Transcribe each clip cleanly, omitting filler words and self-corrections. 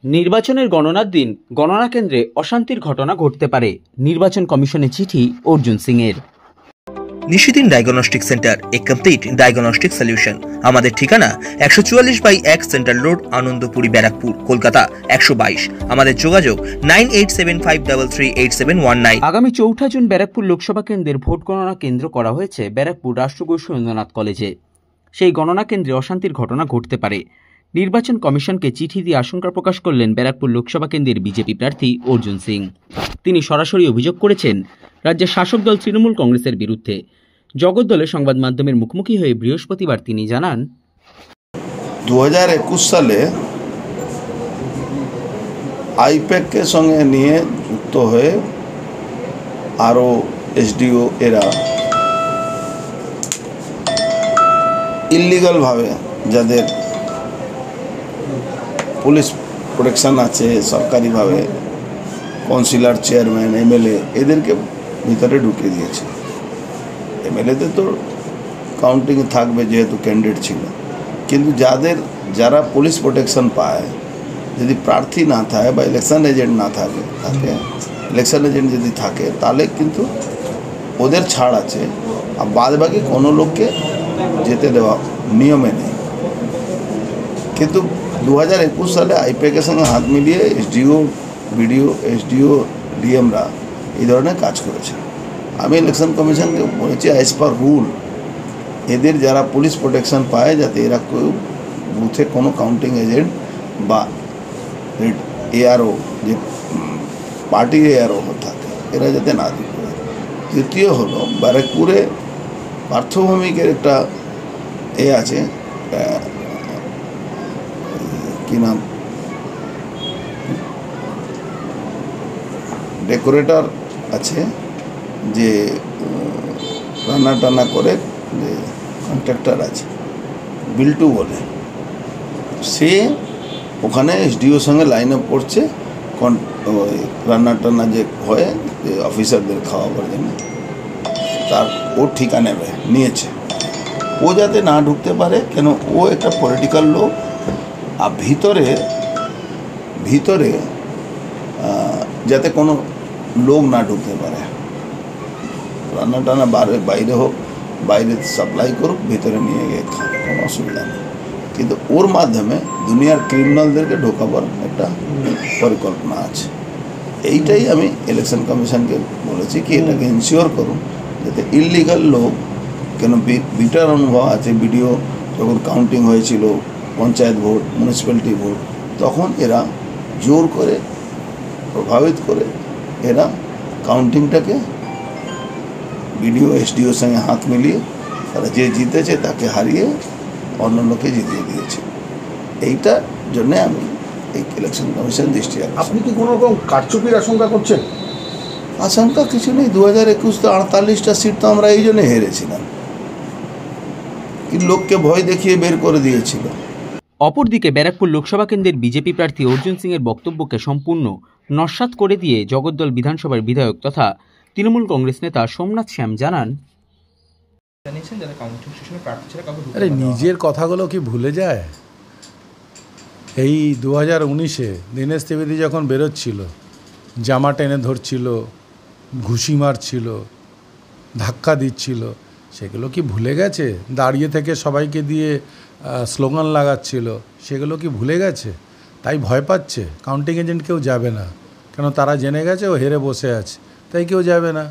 নির্বাচনের গণনার দিন গণনা কেন্দ্রে অশান্তির ঘটনা ঘটতে পারে, নির্বাচন কমিশনের চিঠি অর্জুন সিং এর। নিশিদিন ডায়াগনস্টিক সেন্টার, এ কমপ্লিট ডায়াগনস্টিক সলিউশন। আমাদের ঠিকানা 144/1 সেন্ট্রাল রোড, আনন্দপুরি, ব্যারাকপুর, কলকাতা 122। আমাদের যোগাযোগ 9875338719। আগামী 4 জুন ব্যারাকপুর লোকসভা কেন্দ্রের ভোট গণনা কেন্দ্র করা হয়েছে ব্যারাকপুর রাষ্ট্রগুরু সুরেন্দ্রনাথ কলেজে। সেই গণনা কেন্দ্রে অশান্তির ঘটনা ঘটতে পারে। নির্বাচন কমিশনকে চিঠি দিয়ে আশঙ্কা প্রকাশ করলেন ব্যারাকপুর লোকসভা কেন্দ্রের বিজেপি প্রার্থী অর্জুন সিং। তিনি সরাসরি অভিযোগ করেছেন রাজ্যের শাসক দল তৃণমূল কংগ্রেসের বিরুদ্ধে। জগদ্দলে সংবাদ মাধ্যমের মুখোমুখি হয়ে বৃহস্পতিবার তিনি জানান, 2021 সালে আইপ্যাককে সঙ্গে নিয়ে যুক্ত হয়ে আরও এসডিও এরা ইলিগালভাবে যাদের পুলিশ প্রোটেকশন আছে সরকারিভাবে, কাউন্সিলর, চেয়ারম্যান, এমএলএ, এদেরকে ভিতরে ঢুকিয়ে দিয়েছে। এমএলএতে তো কাউন্টিং থাকবে যেহেতু ক্যান্ডিডেট ছিল, কিন্তু যারা পুলিশ প্রোটেকশন পায়, যদি প্রার্থী না থাকে বা ইলেকশন এজেন্ট না থাকে, ইলেকশন এজেন্ট যদি থাকে তাহলে কিন্তু ওদের ছাড় আছে, আর বাদ বাকি কোনো লোককে যেতে দেওয়া নিয়মে নেই। কিন্তু 2021 সালে আইপ্যাকের সঙ্গে হাত মিলিয়ে এসডিও, বিডিও, এসডিও, ডিএমরা এই ধরনের কাজ করেছে। আমি ইলেকশন কমিশনকে বলেছি অ্যাজ পার রুল এদের যারা পুলিশ প্রোটেকশন পায় যাতে এরা কেউ বুথে কোনো কাউন্টিং এজেন্ট বা এআরও যে পার্টির এআরও থাকে এরা যাতে না দিতে পারে। তৃতীয় হলো ব্যারাকপুরে পার্থভৌমিকের একটা আছে, কি নাম, ডেকোরেটর আছে, যে রান্না টান্না করে, যে কন্ট্রাক্টর আছে, বিল্টু বলে, সে ওখানে এসডিওর সঙ্গে লাইন আপ করছে রান্না টান্না যে হয় অফিসারদের খাওয়াবার জন্য, তার ও ঠিকা নেবে নিয়েছে। ও যাতে না ঢুকতে পারে, কেন ও একটা পলিটিক্যাল লোক, আর ভিতরে যাতে কোনো লোক না ঢুকতে পারে, রান্না টান্না বাইরে হোক, বাইরে সাপ্লাই করুক, ভিতরে নিয়ে গিয়ে খাক, কোনো অসুবিধা নেই। কিন্তু ওর মাধ্যমে দুনিয়ার ক্রিমিনালদেরকে ঢোকাবার একটা পরিকল্পনা আছে। এইটাই আমি ইলেকশন কমিশনকে বলেছি কি এটাকে ইনশিওর করুন যাতে ইলিগাল লোক, কেন বিটার অনুভব আছে, ভিডিও যখন কাউন্টিং হয়েছিল, পঞ্চায়েত ভোট, মিউনিসিপ্যালিটি ভোট, তখন এরা জোর করে প্রভাবিত করে এরা কাউন্টিংটাকে বিডিও এসডিওর সঙ্গে হাত মিলিয়ে তারা যে জিতেছে তাকে হারিয়ে অন্য লোকে জিতিয়ে দিয়েছে। এইটার জন্যে আমি এই ইলেকশন কমিশন দৃষ্টি রাখছি। আপনি কি কোনো রকম কারচুপির আশঙ্কা করছেন? আশঙ্কা কিছু নেই। 2021 তো 48টা সিট তো আমরা এই জন্যে হেরেছিলাম, কি লোককে ভয় দেখিয়ে বের করে দিয়েছিল। অপরদিকে ব্যারাকপুর লোকসভা কেন্দ্রের বিজেপি প্রার্থী অর্জুন সিং এর বক্তব্যকে সম্পূর্ণ নস্যাৎ করে দিয়ে জগদ্দল বিধানসভার বিধায়ক তথা তৃণমূল কংগ্রেস নেতা সোমনাথ শ্যাম জানান, আরে নিজের কথাগুলো কি ভুলে যায়? এই 2019-এ দীনেশ ত্রিবেদী যখন বেরোচ্ছিল, জামা টেনে ধরছিল, ঘুষি মারছিল, ধাক্কা দিচ্ছিল, সেগুলো কি ভুলে গেছে? দাঁড়িয়ে থেকে সবাইকে দিয়ে স্লোগান লাগাচ্ছিল, সেগুলো কি ভুলে গেছে? তাই ভয় পাচ্ছে। কাউন্টিং এজেন্ট কেউ যাবে না, কেন তারা জেনে গেছে ও হেরে বসে আছে, তাই কেউ যাবে না।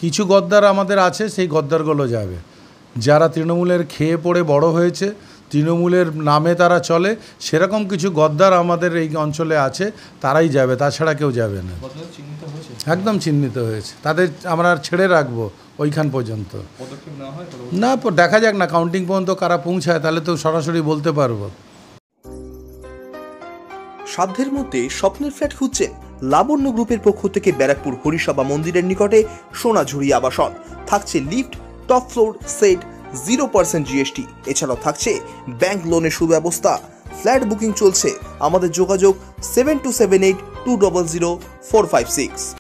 কিছু গদ্দার আমাদের আছে, সেই গদ্দারগুলো যাবে। যারা তৃণমূলের খেয়ে পড়ে বড় হয়েছে, তৃণমূলের নামে তারা চলে, সেরকম কিছু গদ্দার আমাদের এই অঞ্চলে আছে, তারাই যাবে, তাছাড়া কেউ যাবে না। একদম চিহ্নিত হয়েছে, তাদের আমরা ছেড়ে রাখবো ওইখান পর্যন্ত না, দেখা যাক না কাউন্টিং পর্যন্ত কারা পৌঁছায়, তাহলে তো সরাসরি বলতে পারবো। সাধ্যের মধ্যে স্বপ্নের ফ্ল্যাট খুঁজছেন? লাবণ্য গ্রুপের পক্ষ থেকে ব্যারাকপুর হরিসভা মন্দিরের নিকটে সোনাঝুরি আবাসন থাকছে। Lift, top floor, set, 0% GST, এছাড়াও থাকছে ব্যাংক লোনের সুব্যবস্থা। ফ্ল্যাট বুকিং চলছে। আমাদের যোগাযোগ 7278200456।